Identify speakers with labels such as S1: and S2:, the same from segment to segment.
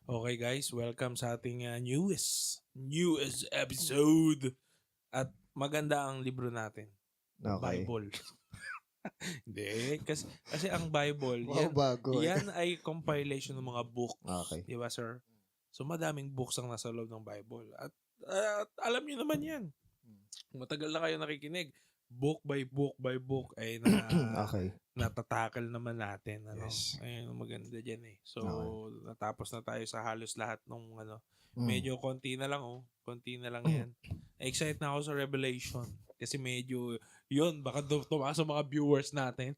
S1: Okay guys, welcome sa ating newest episode. At maganda ang libro natin,
S2: Okay.
S1: Bible. Hindi, kasi ang Bible,
S2: Wow, bago eh.
S1: yan ay compilation ng mga books.
S2: Okay.
S1: Di ba sir? So madaming books ang nasa loob ng Bible. At alam niyo naman yan. Matagal na kayo nakikinig. Book by book ay
S2: Okay.
S1: natatakal naman natin. Ano?
S2: Yes.
S1: Ayun, maganda dyan eh. So,
S2: Okay.
S1: natapos na tayo sa halos lahat ng
S2: Mm.
S1: medyo konti na lang konti na lang yan. Excited na ako sa Revelation. Kasi medyo, yun, baka tumaas ang mga viewers natin.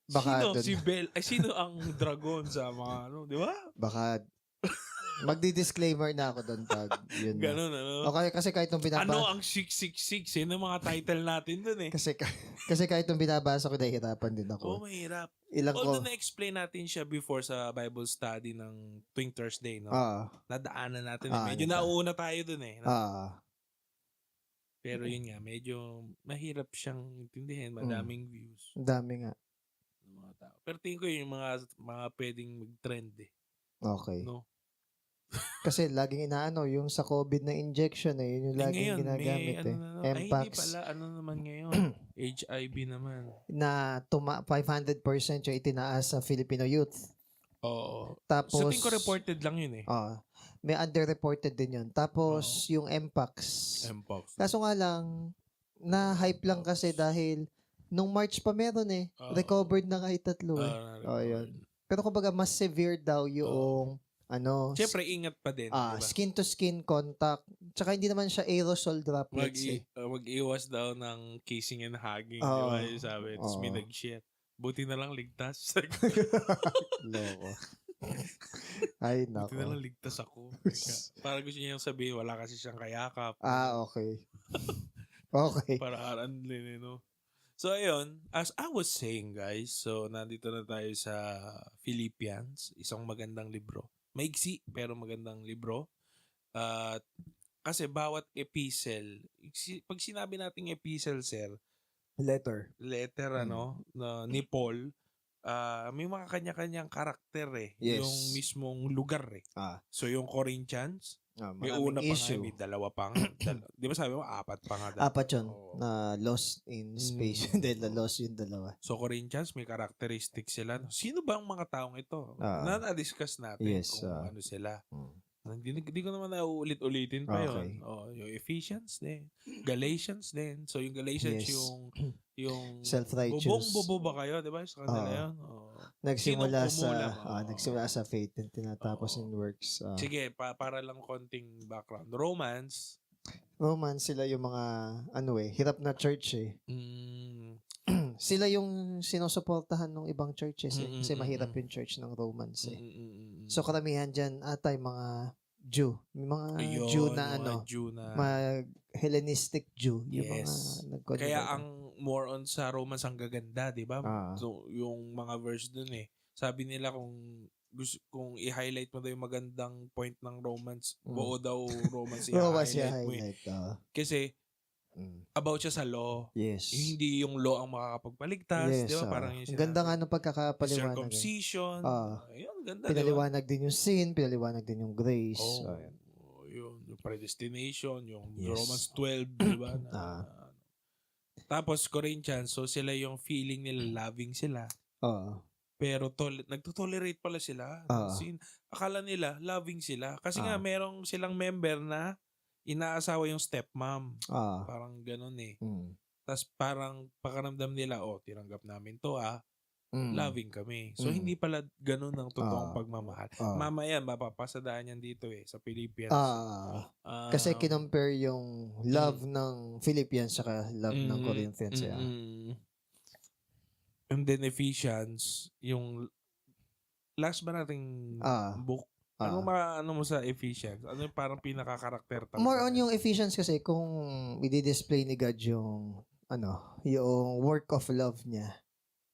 S2: Baka
S1: Sino?
S2: dun-
S1: Si Bell. Ay, sino ang dragon sa mga di ba?
S2: Baka magdi-disclaimer na ako doon pag yun na.
S1: Ganun, ano?
S2: Okay, kasi kahit nung binabasa
S1: Ano ang 666? Yun ang mga title natin dun eh.
S2: kasi kahit nung binabasa ko nahihirapan din
S1: Oh,
S2: ako.
S1: mahirap.
S2: Ilang ko.
S1: Although na-explain natin siya before sa Bible study ng tuwing Thursday, no? Nadaanan natin. Medyo nauuna tayo dun eh. Pero yun nga, medyo mahirap siyang intindihin. Madaming views
S2: Ang dami nga.
S1: ng mga tao. Pero tingin ko yung mga pwedeng mag-trend eh.
S2: Okay.
S1: No?
S2: Kasi laging inaano, yung sa COVID na injection eh, yun yung laging
S1: Ngayon,
S2: ginagamit eh.
S1: ay, hindi
S2: Mpox.
S1: pala. Ano naman ngayon? HIV naman.
S2: Na 500% yung itinaas sa Filipino youth.
S1: Oo.
S2: Tapos,
S1: So, tingin ko reported lang yun eh.
S2: may underreported din yun. Tapos, yung Mpox.
S1: Mpox.
S2: Kaso nga lang, na-hype lang kasi dahil nung March pa meron eh. Recovered na kahit 3 eh. Yun. Pero kumbaga, mas severe daw yung
S1: Siyempre, ingat pa din. Diba?
S2: Skin-to-skin contact. Tsaka hindi naman siya aerosol droplets eh.
S1: Mag-iwas daw ng kissing and hugging. Di ba yung sabi? Tapos may nag-shit. Buti na lang ligtas.
S2: Loko. Ay, nako.
S1: Buti na lang ligtas ako. Para gusto niya yung sabihin, wala kasi siyang kayakap.
S2: Okay. Okay.
S1: Para aranlin, no? So, ayun. As I was saying, guys, so, nandito na tayo sa Philippians. Isang magandang libro. Maigsi, pero magandang libro. Kasi bawat epistle, pag sinabi nating epistle, sir,
S2: Letter,
S1: ni Paul, may mga kanya-kanyang karakter eh.
S2: Yes.
S1: Yung mismong lugar eh. So, yung Corinthians, may una pa nga, may dalawa pa nga. Di ba sabi mo, 4 pa nga.
S2: 4 yun, na lost in space. Dahil na lost yung 2.
S1: So, Corinthians, may characteristics sila. Sino ba ang mga taong ito? Na-discuss natin kung ano sila. Hindi ko naman nauulit-ulitin pa yun. Yung Ephesians din. Galatians din. So, yung Galatians, yung
S2: self-righteous.
S1: Bobo ba kayo? Di ba? Sa kanila yun.
S2: Nagsimula sa faith and tinatapos in works.
S1: Sige, para lang konting background. Romans,
S2: sila yung mga, hirap na church eh. Sila yung sinusuportahan ng ibang churches eh. Kasi mahirap yung church ng Romans eh. So karamihan dyan atay mga Jew. May mga Jew na mag-Hellenistic Jew. Yung mga
S1: kaya ang more on sa Romans ang gaganda, di ba? So, yung mga verse dun eh. Sabi nila kung i-highlight mo daw yung magandang point ng Romans, buo daw Romans i-highlight mo eh. Kasi about siya sa law.
S2: Yes.
S1: Hindi yung law ang makakapagpaligtas, di ba? Parang yung
S2: ganda nga ng pagkakapaliwanag.
S1: Circumcision. Ayun, ganda.
S2: Pinaliwanag din yung sin, pinaliwanag din yung grace.
S1: Yung predestination, yung Romans 12, di ba? Tapos Corinthians, so sila yung feeling nila loving sila. Pero nagtotolerate pala sila. Akala nila loving sila. Kasi nga merong silang member na inaasawa yung stepmom. Parang ganun eh. Tapos parang pakaramdam nila, tinanggap namin to loving kami. So hindi pala ganun ang totoong pagmamahal. Mamaya mapapasadaan yan dito sa Philippians.
S2: Kasi kinompare yung love ng Philippians saka love ng Corinthians.
S1: And then Ephesians, yung last ba nating book? Ano mo sa Ephesians? Ano yung parang pinaka-karakter talaga?
S2: More on yung Ephesians kasi kung i-display ni God yung yung work of love niya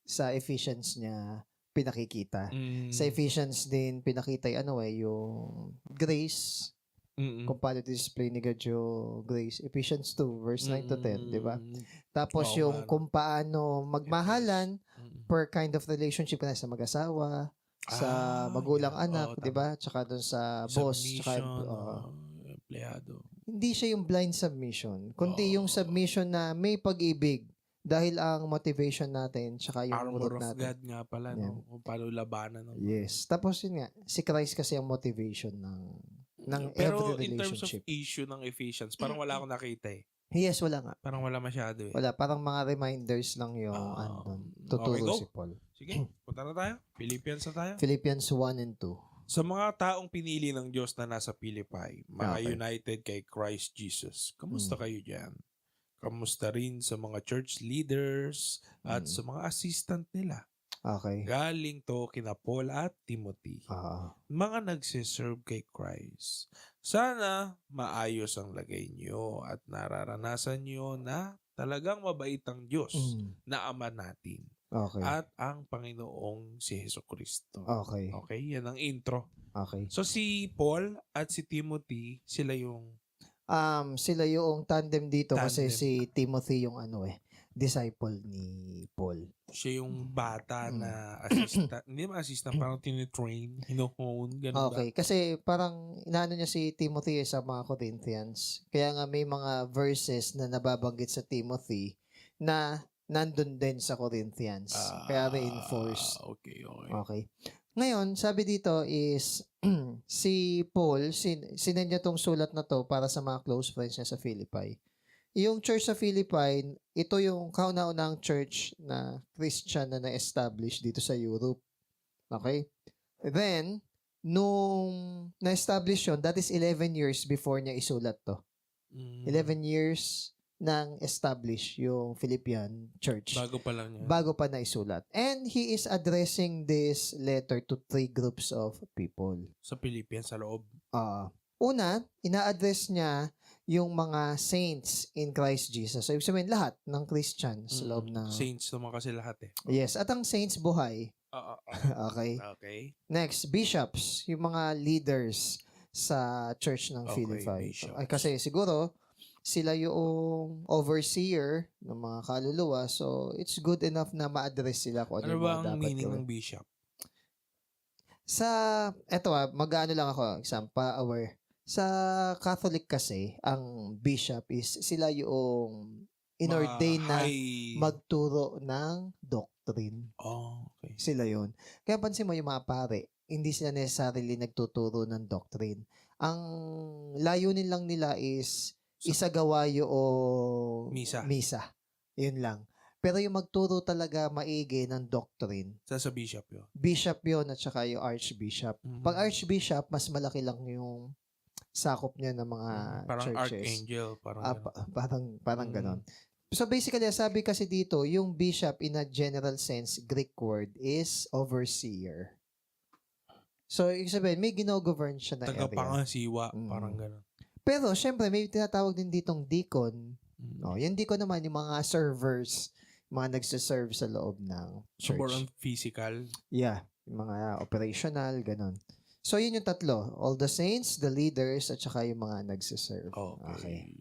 S2: sa Ephesians niya pinakikita. Sa Ephesians din pinakita yung grace. Kung paano display ni God yung grace. Ephesians 2 verse 9 to 10, di ba? Tapos yung kung paano magmahalan per kind of relationship na sa mag-asawa, sa magulang anak,
S1: Oo,
S2: 'di ba? Tsaka doon sa boss, tsaka
S1: Submission, empleyado.
S2: hindi siya yung blind submission, kundi yung
S1: Oo.
S2: submission na may pag-ibig dahil ang motivation natin tsaka yung
S1: Armor
S2: root
S1: of
S2: natin.
S1: God nga pala,
S2: Yan.
S1: no? Kung paano labanan ng
S2: Yes. Tapos yun nga, si Christ kasi ang motivation ng
S1: Pero
S2: every
S1: in terms of
S2: relationship.
S1: issue ng Ephesians, parang wala akong nakita eh.
S2: Yes, wala nga.
S1: Parang wala masyado eh.
S2: Wala, parang mga reminders lang yung andun. Tuturo
S1: okay, go.
S2: si Paul.
S1: Sige, punta na tayo. Philippians na tayo.
S2: Philippians 1 and 2.
S1: Sa mga taong pinili ng Diyos na nasa Philippi, mga
S2: Okay.
S1: united kay Christ Jesus, kamusta kayo dyan? Kamusta rin sa mga church leaders at sa mga assistant nila?
S2: Okay.
S1: Galing to kina Paul at Timothy. Mga nagsiserve kay Christ. Sana maayos ang lagay nyo at nararanasan nyo na talagang mabait ang Diyos na Ama natin.
S2: Okay.
S1: At ang Panginoong si Jesucristo.
S2: Okay.
S1: Okay, yan ang intro.
S2: Okay.
S1: So si Paul at si Timothy, sila yung
S2: Sila yung tandem dito
S1: Tandem.
S2: kasi si Timothy yung disciple ni Paul.
S1: siya yung bata na assistant, hindi naman assistant, parang tinitrain, hino-hone, ganun ba?
S2: Okay, kasi parang inaano niya si Timothy sa mga Corinthians. Kaya nga may mga verses na nababanggit sa Timothy na nandun din sa Corinthians. Kaya reinforce.
S1: Okay.
S2: Okay. Ngayon, sabi dito is si Paul, sinend niya tong sulat na to para sa mga close friends niya sa Philippi. Yung church sa Philippi, ito yung kauna-unang church na Christian na na-establish dito sa Europe. Okay? Then, nung na-establish yun, that is 11 years before niya isulat to. 11 years nang establish yung Philippian church.
S1: Bago pa lang yan.
S2: Bago pa na isulat. And he is addressing this letter to 3 groups of people.
S1: Sa Philippines, sa loob.
S2: Una, ina-address niya yung mga saints in Christ Jesus. So, ibig sabihin, lahat ng Christians sa loob ng...
S1: Saints naman kasi lahat eh.
S2: Yes, at ang saints buhay. Okay.
S1: Okay.
S2: Next, bishops, yung mga leaders sa church ng Philippi.
S1: bishops.
S2: Kasi siguro, sila yung overseer ng mga kaluluwa. So, it's good enough na ma-address sila kung ano
S1: Ano
S2: yung
S1: ba
S2: mga
S1: ang
S2: dapat
S1: meaning
S2: gawin.
S1: ng bishop?
S2: Eto mag-ano lang ako, example, aware. Sa Catholic kasi, ang bishop is sila yung inordain na magturo ng doctrine.
S1: Okay.
S2: Sila yun. Kaya pansin mo yung mga pare, hindi sila necessarily nagtuturo ng doctrine. Ang layunin lang nila is isagawa yung misa. Yun lang. Pero yung magturo talaga maigi ng doctrine.
S1: Sa bishop yun?
S2: Bishop yun at saka yung archbishop. Pag archbishop, mas malaki lang yung sakop niya ng mga
S1: parang
S2: churches.
S1: Archangel.
S2: Parang ganon. So basically, sabi kasi dito, yung bishop in a general sense, Greek word is overseer. So, ibig sabihin, may gino-govern siya na area.
S1: Tagapangasiwa, parang ganon.
S2: Pero, syempre, may tinatawag din ditong deacon. Yung deacon naman, yung mga servers, mga nagsiserve sa loob ng church.
S1: So, more on physical?
S2: Yeah. Yung mga operational, ganon. So, yun yung tatlo. All the saints, the leaders, at saka yung mga nagsiserve.
S1: Okay.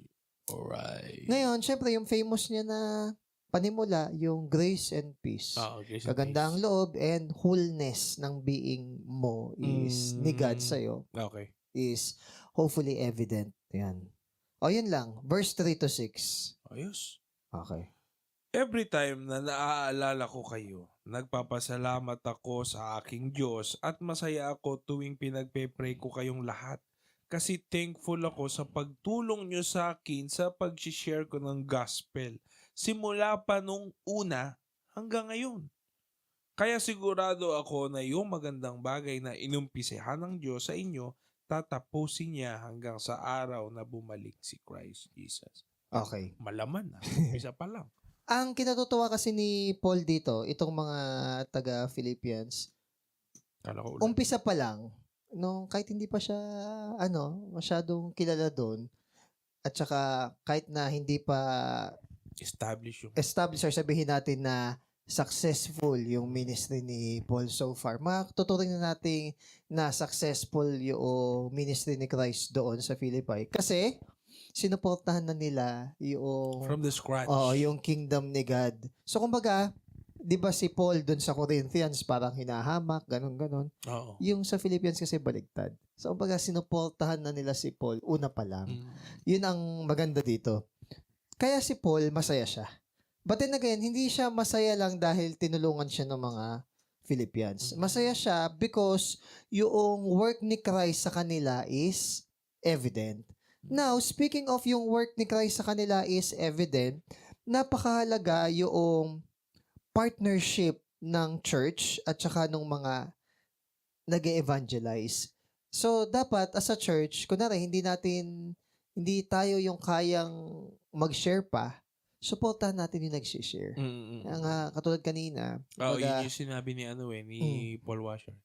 S1: Alright.
S2: Ngayon, syempre, yung famous niya na panimula, yung grace and peace. Kagandang loob and wholeness ng being mo is ni God sa'yo.
S1: Okay.
S2: Is hopefully evident. Yan. Yun lang. Verse 3 to 6.
S1: Ayos.
S2: Okay.
S1: Every time na naaalala ko kayo, nagpapasalamat ako sa aking Diyos at masaya ako tuwing pinagpe-pray ko kayong lahat. Kasi thankful ako sa pagtulong nyo sa akin sa pag-share ko ng gospel. Simula pa nung una hanggang ngayon. Kaya sigurado ako na yung magandang bagay na inumpisahan ng Diyos sa inyo, tatapusin niya hanggang sa araw na bumalik si Christ Jesus.
S2: Okay.
S1: Malaman na. Isa pa lang.
S2: Ang kinatutuwa kasi ni Paul dito, itong mga taga-Philippians, umpisa pa lang, kahit hindi pa siya, masyadong kilala doon, at saka kahit na hindi pa established or sabihin natin na successful yung ministry ni Paul so far. Matuturing na natin na successful yung ministry ni Christ doon sa Philippi. Kasi, sinuportahan na nila yung...
S1: From the scratch.
S2: Yung kingdom ni God. So, kumbaga, di ba si Paul dun sa Corinthians parang hinahamak, ganun-ganon.
S1: Oo.
S2: Yung sa Philippians kasi baligtad. So, kumbaga, sinuportahan na nila si Paul una pa lang. Yun ang maganda dito. Kaya si Paul, masaya siya. But then again, hindi siya masaya lang dahil tinulungan siya ng mga Philippians. Masaya siya because yung work ni Christ sa kanila is evident. Now, speaking of yung work ni Christ sa kanila is evident, napakahalaga yung partnership ng church at saka nung mga nag-evangelize. So, dapat as a church, kunwari, hindi tayo yung kayang mag-share pa, supportahan natin yung nag-share. Katulad kanina.
S1: Yun yung sinabi ni ni Paul Washer.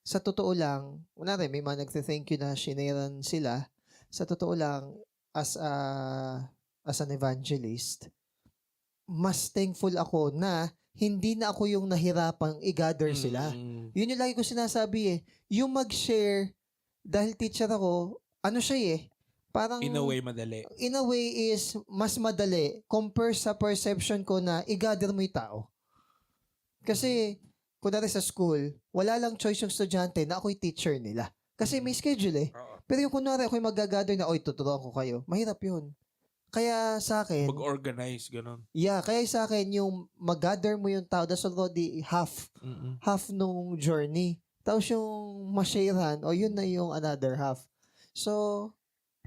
S2: Sa totoo lang, kunwari, may mga nagte-thank you na shinaran sila. Sa totoo lang, as an evangelist, mas thankful ako na hindi na ako yung nahirapang i-gather sila. Yun yung lagi ko sinasabi Yung mag-share, dahil teacher ako, siya parang...
S1: In a way, madali.
S2: In a way is, mas madali compare sa perception ko na i-gather mo yung tao. Kasi, kunwari sa school, wala lang choice yung estudyante na ako'y teacher nila. Kasi may schedule Pero yung kunwari ako'y mag-gather na, tuturuan ko kayo, mahirap yun. Kaya sa akin...
S1: Mag-organize, gano'n.
S2: Yeah, kaya sa akin, yung mag-gather mo yung tao, that's already half. Half nung journey. Tapos yung ma-sharehan, yun na yung another half. So,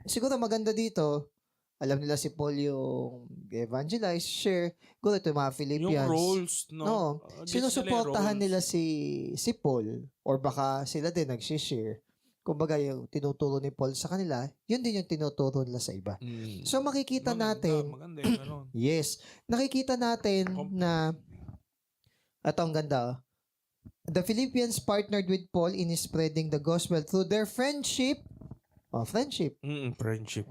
S2: siguro maganda dito, alam nila si Paul yung evangelize, share, siguro ito yung mga Philippians.
S1: Yung roles, no?
S2: No, sinusuportahan nila si Paul, or baka sila din nagsishare. Kumbaga yung tinuturo ni Paul sa kanila, yun din yung tinuturo nila sa iba. So makikita natin,
S1: maganda yung gano'n.
S2: yes, nakikita natin na, ito ang ganda, the Philippians partnered with Paul in spreading the gospel through their friendship. Friendship.
S1: Friendship.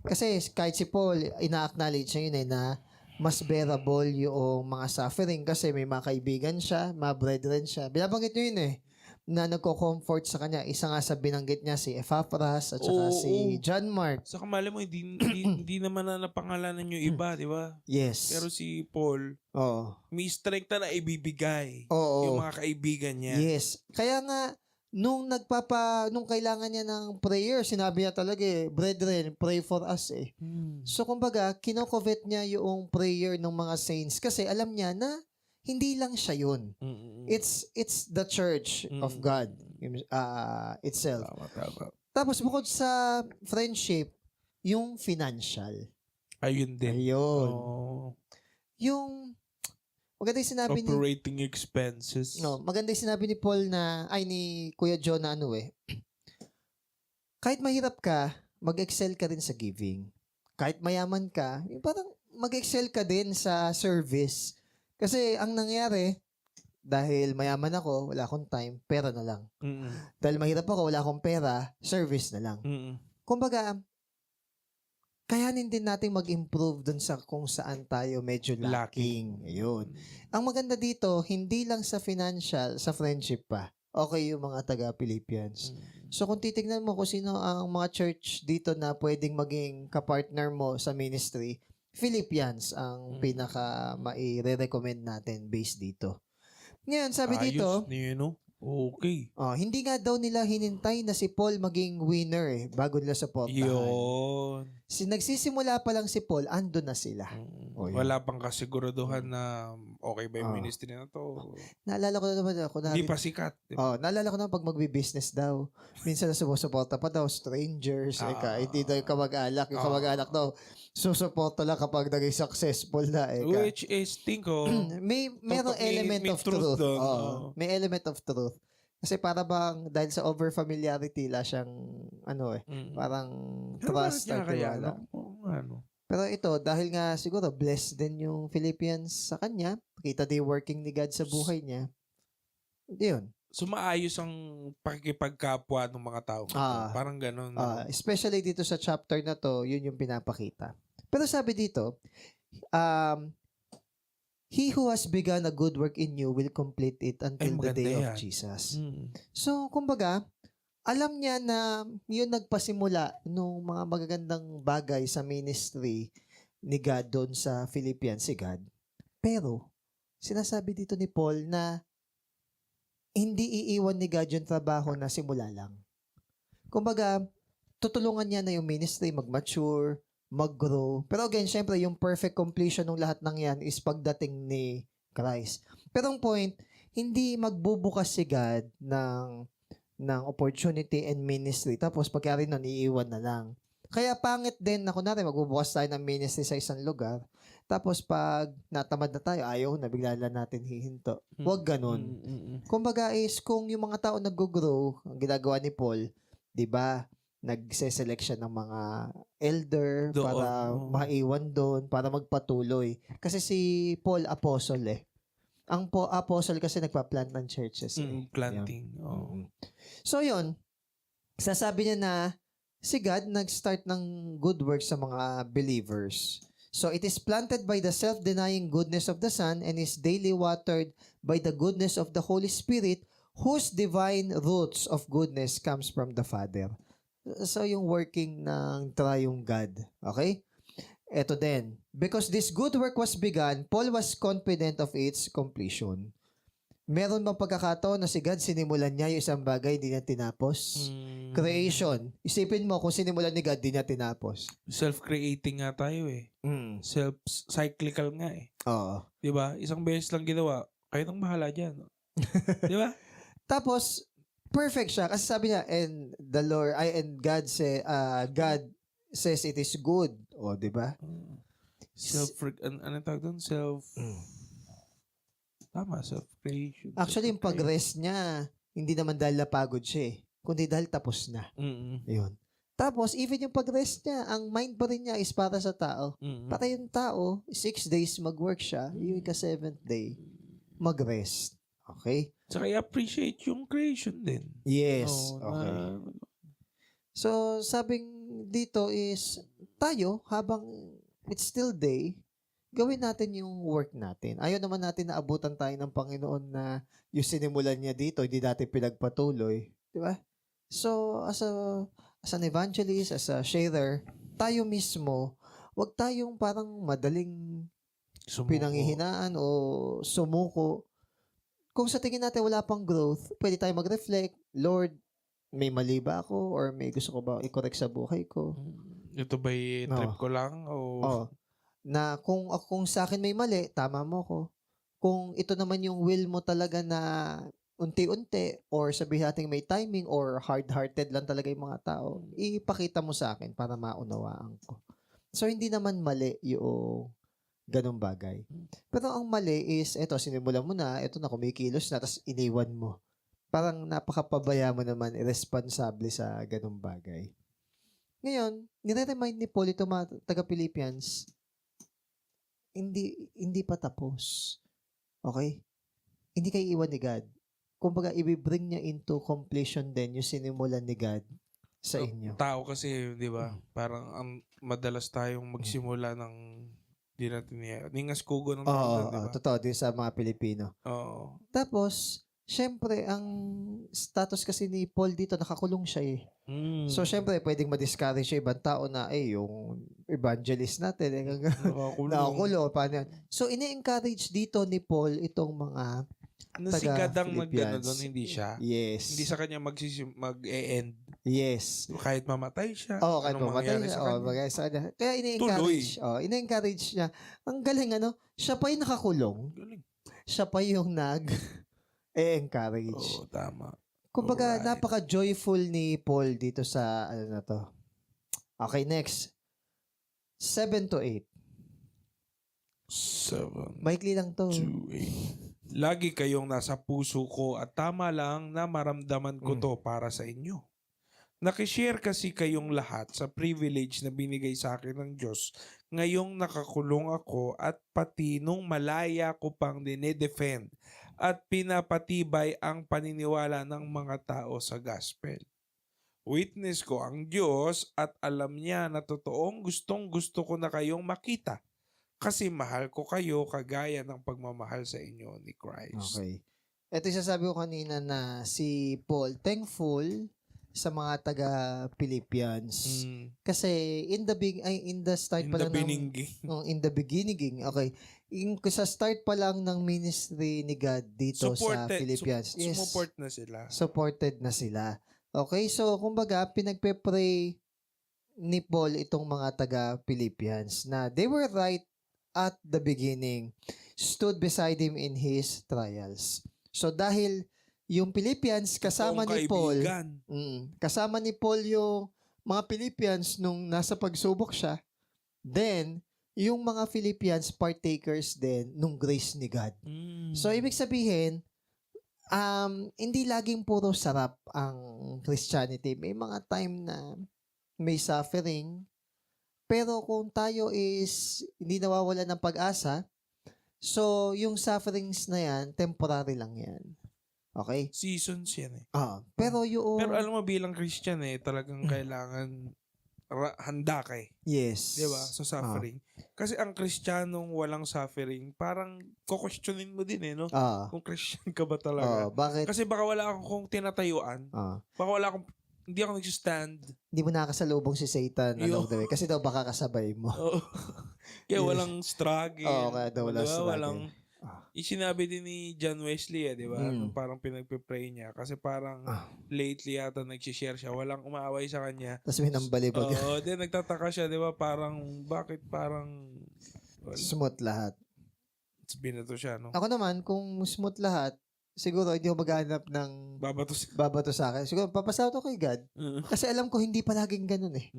S2: Kasi kahit si Paul, ina-acknowledge niya yun na mas bearable yung mga suffering kasi may mga kaibigan siya, mga brethren siya. Binabanggit niyo yun na nagko-comfort sa kanya. Isa nga sa binanggit niya si Epaphras at saka si John Mark.
S1: Sa kamali mo, hindi naman na napangalanan yung iba, di ba?
S2: Yes.
S1: Pero si Paul, may strength na ibibigay yung mga kaibigan niya.
S2: Yes. Kaya nga, nung kailangan niya ng prayer, sinabi niya talaga brethren, pray for us So, kumbaga, kinocovet niya yung prayer ng mga saints kasi alam niya na hindi lang siya yun. It's the church of God itself.
S1: Tama.
S2: Tapos, bukod sa friendship, yung financial.
S1: Ayun din.
S2: Ayun. Yung maganda yung sinabi
S1: operating expenses.
S2: Maganda yung sinabi ni Paul ni Kuya John na kahit mahirap ka, mag-excel ka din sa giving. Kahit mayaman ka, parang mag-excel ka din sa service. Kasi ang nangyari, dahil mayaman ako, wala akong time, pera na lang. Dahil mahirap ako, wala akong pera, service na lang. Kumbaga, kayanin din natin mag-improve dun sa kung saan tayo medyo lacking. Ayun. Ang maganda dito, hindi lang sa financial, sa friendship pa. Okay yung mga taga-Philippians. So kung titignan mo kung sino ang mga church dito na pwedeng maging kapartner mo sa ministry, Philippians ang pinaka mai-recommend natin based dito. Ngayon, sabi dito,
S1: okay.
S2: Hindi nga daw nila hinintay na si Paul maging winner bago nila supportahan.
S1: Yun.
S2: Nagsisimula pa lang si Paul, andun na sila.
S1: Wala pang kasiguraduhan na okay ba yung ministry na to.
S2: Naalala ko na naman
S1: hindi pa sikat.
S2: Diba? Naalala ko na pag magbi-business daw. Minsan na sumusuporta pa daw, strangers, hindi daw yung kamag-alak. Yung kamag-alak daw, susuporta lang kapag naging successful na.
S1: Which is,
S2: merong element of truth. May element of truth. Kasi para bang, dahil sa over-familiarity la siyang, parang trust at tiwala. Pero ito, dahil nga siguro blessed din yung Philippians sa kanya, kita din working ni God sa buhay niya, yun.
S1: So maayos ang pakikipagkapwa ng mga tao. Parang ganun.
S2: Especially dito sa chapter na to, yun yung pinapakita. Pero sabi dito, He who has begun a good work in you will complete it until the day of Jesus. So, kumbaga, alam niya na yun nagpasimula nung mga magagandang bagay sa ministry ni God doon sa Philippians, si God. Pero, sinasabi dito ni Paul na hindi iiwan ni God yung trabaho na simula lang. Kumbaga, tutulungan niya na yung ministry mag-mature, mag-grow. Pero again, syempre, yung perfect completion ng lahat ng yan is pagdating ni Christ. Pero ang point, hindi magbubukas si God ng opportunity and ministry. Tapos pagkari nun, iiwan na lang. Kaya pangit din na kunwari magbubukas tayo ng ministry sa isang lugar. Tapos pag natamad na tayo, ayaw na, bigla lang natin hihinto. Huwag ganun. Kumbaga is, kung yung mga tao nag-grow, ang ginagawa ni Paul, di ba, nagse-select siya ng mga elder para maiwan doon, para magpatuloy. Kasi si Paul, apostle eh. Ang apostle kasi nagpa-plant ng churches.
S1: Planting.
S2: So yun, sasabi niya na si God nag-start ng good works sa mga believers. So it is planted by the self-denying goodness of the Son and is daily watered by the goodness of the Holy Spirit, whose divine roots of goodness comes from the Father. So yung working ng triune God. Okay? Eto din. Because this good work was begun, Paul was confident of its completion. Meron bang pagkakataon na si God sinimulan niya yung isang bagay, hindi niya tinapos? Creation. Isipin mo, kung sinimulan ni God, hindi niya tinapos.
S1: Self-creating nga tayo eh. Self-cyclical nga eh.
S2: Oo.
S1: Diba? Isang beses lang ginawa, kayo nang bahala dyan. Diba?
S2: Tapos, perfect siya. Kasi sabi niya, and God says it is good. O, di ba?
S1: Ano tawag doon? Tama, self-creation.
S2: Actually, yung pag-rest niya, hindi naman dahil napagod siya eh. Kundi dahil tapos na. Yun. Tapos, even yung pag-rest niya, ang mind pa rin niya is para sa tao. Para yung tao, 6 days mag-work siya, yung ika-7th day, mag-rest. Okay?
S1: Saka i-appreciate yung creation din.
S2: Yes. Okay. So, sabing dito is, tayo, habang it's still day, gawin natin yung work natin. Ayaw naman natin na abutan tayo ng Panginoon na yung sinimulan niya dito, hindi natin pinagpatuloy. Di ba? So, as an evangelist, as a sharer, tayo mismo, wag tayong parang madaling pinanghihinaan o sumuko. Kung sa tingin natin wala pang growth, pwede tayo mag-reflect, Lord, may mali ba ako or may gusto ko ba i-correct sa buhay ko?
S1: Ito ba'y trip ko lang?
S2: Na kung sa akin may mali, tama mo ko. Kung ito naman yung will mo talaga na unti-unti or sabihin natin may timing or hard-hearted lang talaga yung mga tao, ipakita mo sa akin para maunawaan ko. So, hindi naman mali yung ganong bagay. Pero ang mali is, eto, sinimulan mo na, eto na, kumikilos na, tapos iniwan mo. Parang napakapabaya mo naman, irresponsable sa ganong bagay. Ngayon, nire-remind ni Paul ito mga taga-Philippians, hindi pa tapos. Okay? Hindi kayo iwan ni God. Kumbaga, i-bring niya into completion din yung sinimulan ni God sa inyo.
S1: Tao kasi, di ba? Parang madalas tayong magsimula ng di natin niya. Ningas kugo ng tao, di ba?
S2: Totoo, din sa mga Pilipino.
S1: Oo.
S2: Tapos, syempre, ang status kasi ni Paul dito, nakakulong siya eh. So, syempre, pwedeng ma-discourage yung ibang tao na, yung evangelist natin, nakakulong. Paano yan? So, ini-encourage dito ni Paul itong mga
S1: nasigadang mag-ano doon, hindi siya.
S2: Yes.
S1: Hindi sa kanya mag-e-end.
S2: Yes.
S1: Kahit mamatay siya.
S2: Kahit mamatay siya. Sa kanya. Kaya ini-encourage. Ini-encourage niya. Ang galing, siya pa yung nakakulong.
S1: Galing.
S2: Siya pa yung encourage.
S1: Tama.
S2: Kumbaga, napaka-joyful ni Paul dito sa, na to. Okay, next. 7 to 8.
S1: 7.
S2: Maikli lang to.
S1: 2, 8. Lagi kayong nasa puso ko at tama lang na maramdaman ko to para sa inyo. Nakishare kasi kayong lahat sa privilege na binigay sa akin ng Diyos ngayong nakakulong ako at pati nung malaya ko pang dinedefend at pinapatibay ang paniniwala ng mga tao sa gospel. Witness ko ang Diyos at alam niya na totoong gustong-gusto ko na kayong makita. Kasi mahal ko kayo kagaya ng pagmamahal sa inyo ni Christ.
S2: Okay. Ito yung sasabi ko kanina na si Paul, thankful sa mga taga Philippians. Kasi in the start pa lang in the beginning, okay. Sa start pa lang ng ministry ni God dito sa Philippians. Supported na sila. Okay, so kumbaga pinagpe-pray ni Paul itong mga taga Philippians na they were right at the beginning, stood beside him in his trials. So dahil yung Philippians kasama ni Paul, kasama ni Paul yung mga Philippians nung nasa pagsubok siya, then yung mga Philippians partakers din nung grace ni God. So ibig sabihin, hindi laging puro sarap ang Christianity. May mga time na may suffering, pero kung tayo is hindi nawawala ng pag-asa, so yung sufferings na yan, temporary lang yan. Okay?
S1: Seasons yan eh.
S2: Pero
S1: alam mo bilang Christian talagang kailangan handa ka eh.
S2: Yes.
S1: Diba? So suffering. Kasi ang Kristiyanong walang suffering, parang kukwestiyonin mo din no? Kung Christian ka ba talaga.
S2: Bakit?
S1: Kasi baka wala akong tinatayuan. Baka wala akong, hindi ako nag-stand.
S2: Hindi mo nakasalubong si Satan along the way. Kasi daw baka kasabay mo.
S1: Kaya walang struggle.
S2: Kaya daw walang struggle.
S1: Walang, sinabi din ni John Wesley di ba? Parang pinagpe-pray niya. Kasi parang lately yata nag-share siya. Walang umaaway sa kanya.
S2: Tapos may nambalibag.
S1: Then nagtataka siya, di ba? Parang, bakit parang
S2: smooth lahat.
S1: Binato siya, no?
S2: Ako naman, kung smooth lahat, siguro hindi ako maghanap ng babato sa akin. Siguro papasaw to kay God. Kasi alam ko hindi palaging ganun eh.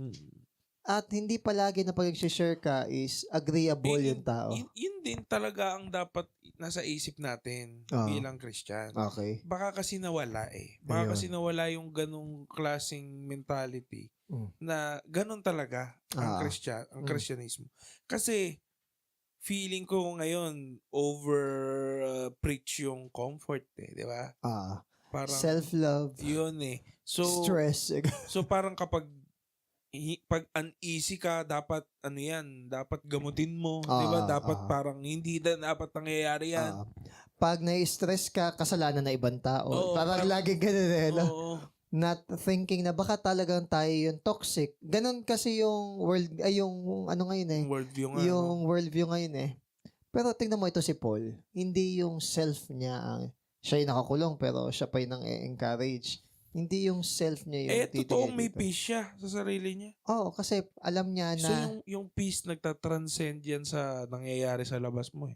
S2: At hindi palagi na pag-share ka is agreeable yung tao.
S1: Yun din talaga ang dapat nasa isip natin bilang Christian.
S2: Okay.
S1: Baka kasi nawala Baka kasi nawala yung ganung klaseng mentality na ganun talaga ang Christianismo. Kasi feeling ko ngayon preach yung comfort di ba? Parang
S2: self-love.
S1: Yun So
S2: stress.
S1: So parang kapag uneasy ka, dapat dapat gamutin mo, 'di ba? Dapat parang hindi dapat nangyayari 'yan.
S2: Pag na-stress ka, kasalanan na ibang tao. Parang lagi ganun not thinking na baka talagang tayo yung toxic. Ganun kasi yung yung ngayon Yung worldview ngayon Pero tingnan mo ito si Paul. Hindi yung self niya siya yung nakakulong pero siya pa yung nang-encourage. Hindi yung self niya yung titigil.
S1: Totoong may peace siya sa sarili niya.
S2: Kasi alam niya na...
S1: So, yung peace nagtatranscend yan sa nangyayari sa labas mo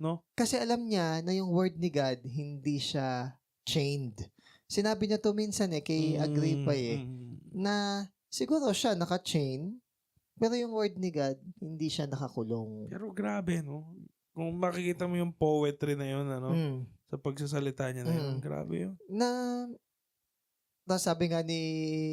S1: No?
S2: Kasi alam niya na yung word ni God, hindi siya chained. Sinabi niya to minsan kay Agrippa na siguro siya naka-chain, pero yung word ni God, hindi siya nakakulong.
S1: Pero grabe, no? Kung makikita mo yung poetry na yun, sa pagsasalita niya na yun, grabe yun.
S2: Sabi nga ni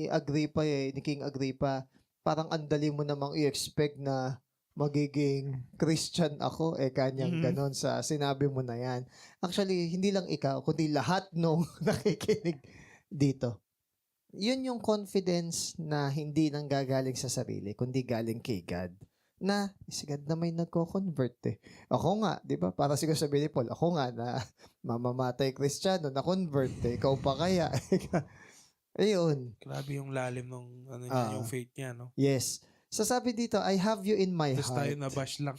S2: Agrippa ni King Agrippa, parang andali mo namang i-expect na magiging Christian ako, kanyang ganon sa sinabi mo na yan. Actually, hindi lang ikaw, kundi lahat nung nakikinig dito. Yun yung confidence na hindi nang gagaling sa sarili, kundi galing kay God. Na, si God na may nagko-convert Ako nga, di ba? Para siguro sabihin ni Paul, ako nga na mamamatay Kristiyano, na-convert ikaw pa kaya? Ayun.
S1: Grabe yung lalim ng yung faith niya, no?
S2: Yes. So sabi dito, I have you in my
S1: heart. Tapos tayo nabash lang.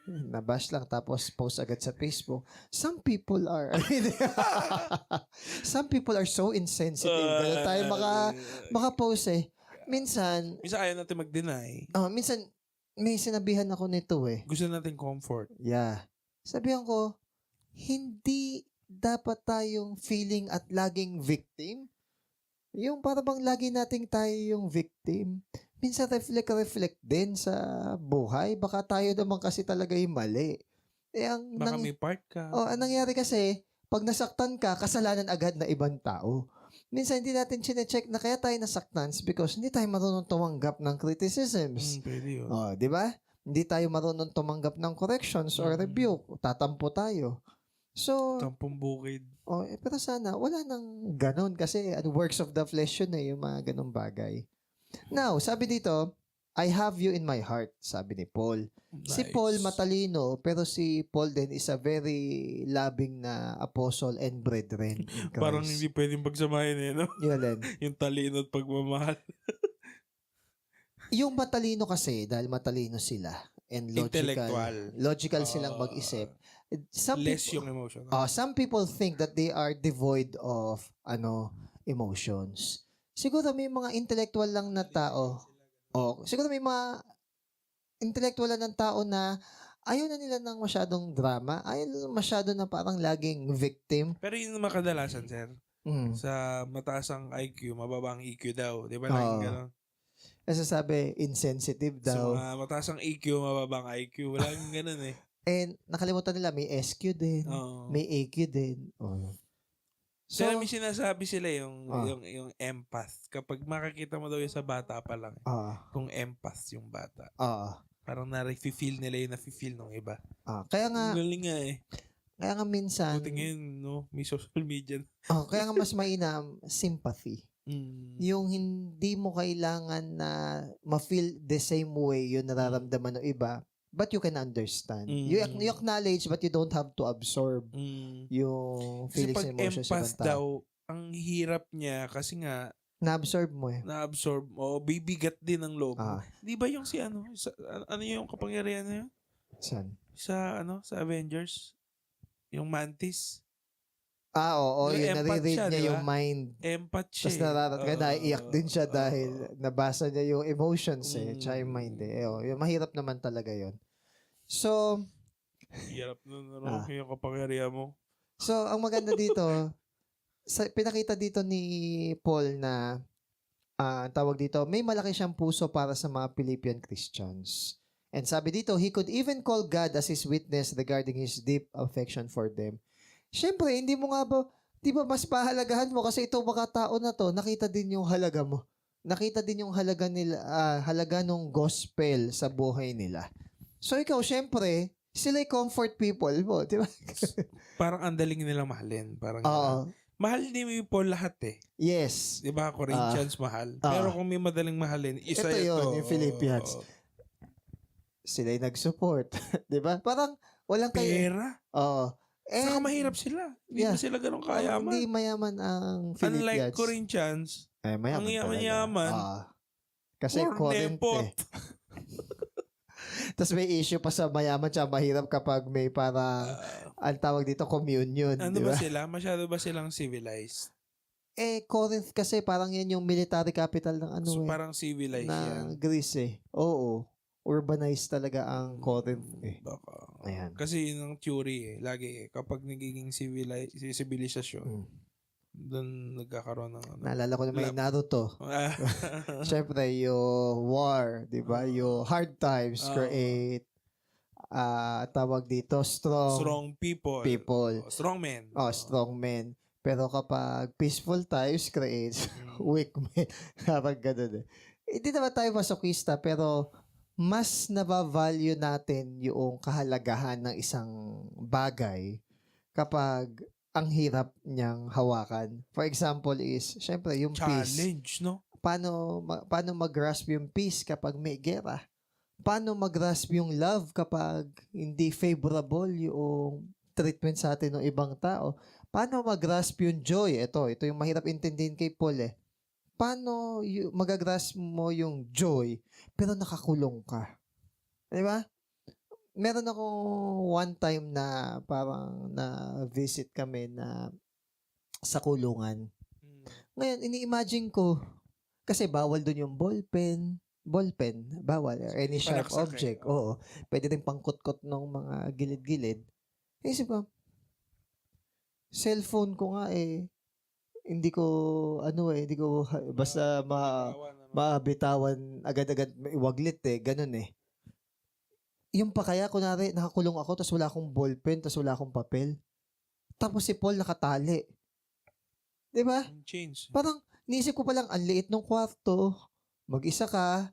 S2: Nabash lang, tapos post agad sa Facebook. Some people are so insensitive. Ganun tayo maka-post Minsan
S1: ayaw natin mag-deny.
S2: Minsan, may sinabihan ako nito
S1: Gusto natin comfort.
S2: Yeah. Sabihan ko, hindi dapat tayong feeling at laging victim. Yung para bang lagi nating tayo yung victim. Minsan reflect din sa buhay. Baka tayo naman kasi talaga yung mali.
S1: Baka may part ka.
S2: Ang nangyari kasi, pag nasaktan ka, kasalanan agad na ibang tao. Minsan hindi natin chine-check na kaya tayo nasaktan because hindi tayo marunong tumanggap ng criticisms.
S1: Pwede yun.
S2: Di ba? Hindi tayo marunong tumanggap ng corrections or rebuke. Tatampo tayo. So,
S1: tampong bukid.
S2: Pero sana, wala nang ganon kasi works of the flesh yun yung mga ganong bagay. Now, sabi dito, I have you in my heart, sabi ni Paul. Si Paul matalino, pero si Paul din is a very loving na apostle and brethren in Christ.
S1: Parang hindi pwedeng pagsamahin no? Yung talino at pagmamahal.
S2: Yung matalino kasi, dahil matalino sila, and logical silang mag-isip.
S1: Less yung emotion.
S2: Some people think that they are devoid of emotions. Siguro may mga intellectual lang na tao. Siguro may mga intellectual lang ng tao na ayaw na nila ng masyadong drama. Ayaw masyado na parang laging victim.
S1: Pero yun naman kadalasan, sir. Sa mataas ang IQ, mababang EQ daw. Di ba laging gano'n?
S2: Kasi sabi, insensitive daw.
S1: So, mataas ang EQ, mababang IQ. Wala yung gano'n eh.
S2: And nakalimutan nila, may SQ din. May AQ din.
S1: So, may sinasabi sila yung empath. Kapag makakita mo daw yung sa bata pa lang. Kung empath yung bata. Parang na-feel nila yung na-feel ng iba.
S2: Kaya nga,
S1: galing nga eh.
S2: Kaya nga minsan,
S1: buti ngayon, may social media.
S2: Kaya nga mas mainam, sympathy. Yung hindi mo kailangan na ma-feel the same way yung nararamdaman ng iba, but you can understand. You acknowledge, but you don't have to absorb yung feelings and emotions sa ibang tao.
S1: Kasi pag empath daw, ang hirap niya kasi nga
S2: na-absorb mo eh.
S1: Na-absorb mo. Bibigat din ang loob. Di ba yung si ano yung kapangyarihan na yun?
S2: Saan?
S1: Sa Avengers? Yung Mantis?
S2: Oo. Yung nare-read niya yung mind.
S1: Empath siya.
S2: Tapos naiiyak din siya dahil nabasa niya yung emotions tsaka yung mind yung mahirap naman talaga yon. So,
S1: hirap nun, yung kapangyarihan mo.
S2: So, ang maganda dito, pinakita dito ni Paul na tawag dito, may malaki siyang puso para sa mga Philippian Christians. And sabi dito, he could even call God as his witness regarding his deep affection for them. Siyempre, hindi mo nga ba, di ba mas pahalagahan mo kasi itong mga tao na to, nakita din yung halaga mo. Nakita din yung halaga nila, halaga ng gospel sa buhay nila. So ikaw, siyempre, sila'y comfort people mo, di ba?
S1: Parang andaling nilang mahalin. Parang mahal ni Paul lahat eh.
S2: Yes.
S1: Di ba? Corinthians mahal. Pero kung may madaling mahalin, isa ito.
S2: Yung Philippians. Sila'y nag-support. Di ba? Parang walang
S1: pera. Saka mahirap sila. Hindi ba sila ganun kayaman?
S2: Hindi mayaman ang Philippians.
S1: Unlike Corinthians,
S2: mayaman
S1: ang yaman-yaman.
S2: Kasi Corinth Tapos may issue pa sa mayaman tsaka mahirap kapag may parang ang tawag dito communion.
S1: Ano ba sila? Masyado ba silang civilized?
S2: Corinth kasi parang yan yung military capital ng
S1: so, parang civilized
S2: yan. Greece eh. Oo. Urbanized talaga ang Corinth eh.
S1: Baka.
S2: Ayan.
S1: Kasi yun ang theory eh. Lagi kapag nagiging civilization, doon nagkakaroon ng
S2: Naalala ko na may Naruto. Siyempre, yung war, di ba? Yung hard times create tawag dito, strong
S1: people. Strong men.
S2: Strong men. Pero kapag peaceful times creates weak men. Parang ganun eh. Hindi naman tayo masokista, pero mas nabavalue natin yung kahalagahan ng isang bagay kapag ang hirap niyang hawakan. For example is, syempre, yung
S1: challenge,
S2: peace.
S1: No?
S2: Paano mag-grasp yung peace kapag may gera? Paano mag-grasp yung love kapag hindi favorable yung treatment sa atin ng ibang tao? Paano mag-grasp yung joy? Ito yung mahirap intindihin kay Paul eh. Paano magagrasp mo yung joy pero nakakulong ka? Di ba? Meron akong one time na parang na-visit kami na sa kulungan. Ngayon, ini-imagine ko, kasi bawal doon yung ballpen, bawal. Any sharp object. Oo. Pwede rin pangkot-kot ng mga gilid-gilid. Isip ko, cellphone ko nga hindi ko basta mabitawan agad-agad iwaglit ganun eh. Yung pa kaya kunwari nakakulong ako tapos wala akong ballpen tapos wala akong papel. Tapos si Paul nakatali. 'Di ba? Parang niisip ko pa lang ang liit ng kwarto. Mag-isa ka.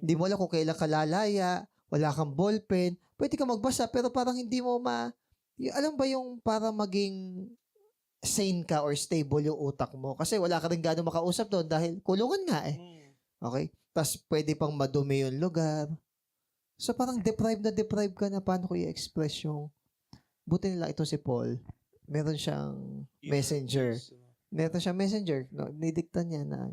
S2: Hindi mo alam kung kailan ka lalaya, wala kang ballpen, pwede ka magbasa pero parang hindi mo alam ba yung para maging sane ka or stable yung utak mo kasi wala ka rin gaano makausap doon dahil kulungan nga eh. Okay? Tapos pwede pang madumi yung lugar. So parang deprive ka na paano ko i-express yung buti nila ito si Paul. Meron siyang messenger. Meron siyang messenger. No, nidikta niya na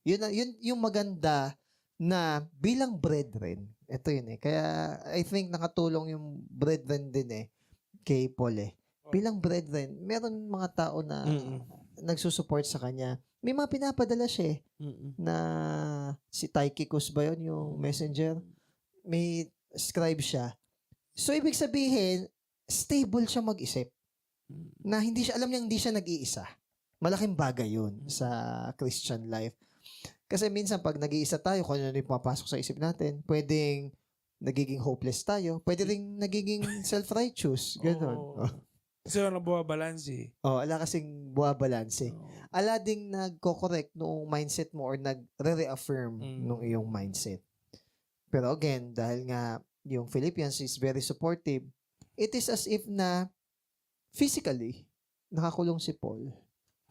S2: yun yung maganda na bilang brethren. Ito yun eh. Kaya I think nakatulong yung brethren din eh kay Paul eh. Bilang brethren, meron mga tao na nagsusupport sa kanya. May mga pinapadala siya eh, na si Tychicus ba yun, yung messenger? May scribe siya. So, ibig sabihin, stable siya mag-isip. Na hindi siya, alam niya hindi siya nag-iisa. Malaking bagay yun sa Christian life. Kasi minsan, pag nag-iisa tayo, kung ano yung pumapasok sa isip natin, pwedeng nagiging hopeless tayo. Pwede rin nagiging self-righteous. Ganon.
S1: Kasi wala buwabalanse.
S2: Ala kasing buwabalanse. Ala ding nagko-correct noong mindset mo or nagre-reaffirm nung iyong mindset. Pero again, dahil nga yung Philippians is very supportive, it is as if na physically, nakakulong si Paul.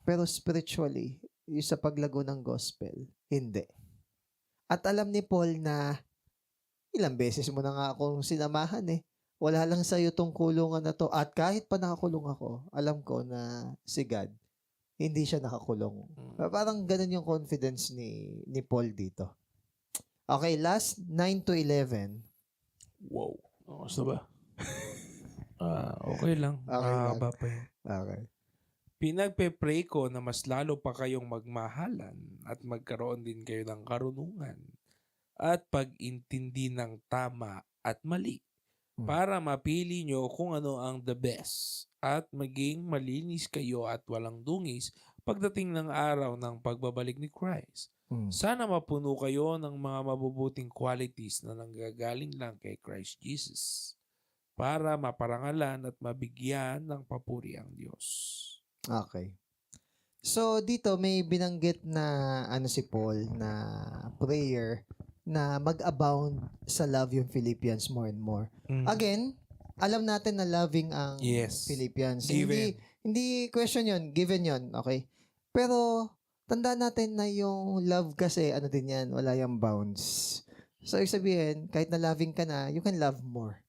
S2: Pero spiritually, yung sa paglago ng gospel, hindi. At alam ni Paul na ilang beses mo na nga akong sinamahan eh. Wala lang sa'yo tong kulungan na to. At kahit pa nakakulong ako, alam ko na si God, hindi siya nakakulong. Parang ganun yung confidence ni Paul dito. Okay, last 9 to 11.
S1: Wow. Gusto ba? Okay lang. Mahaba pa yun.
S2: Okay.
S1: Pinagpe-pray ko na mas lalo pa kayong magmahalan at magkaroon din kayo ng karunungan at pag-intindi ng tama at mali para mapili nyo kung ano ang the best at maging malinis kayo at walang dungis pagdating ng araw ng pagbabalik ni Christ. Sana mapuno kayo ng mga mabubuting qualities na nanggagaling lang kay Christ Jesus para maparangalan at mabigyan ng papuri ang Diyos.
S2: Okay. So, dito may binanggit na si Paul na prayer na mag-abound sa love yung Philippians more and more. Again, alam natin na loving ang Philippians. Hindi question yun, given yun, okay? Pero, tandaan natin na yung love kasi, din yan, wala yung bounds. So, ibig sabihin, kahit na loving ka na, you can love more.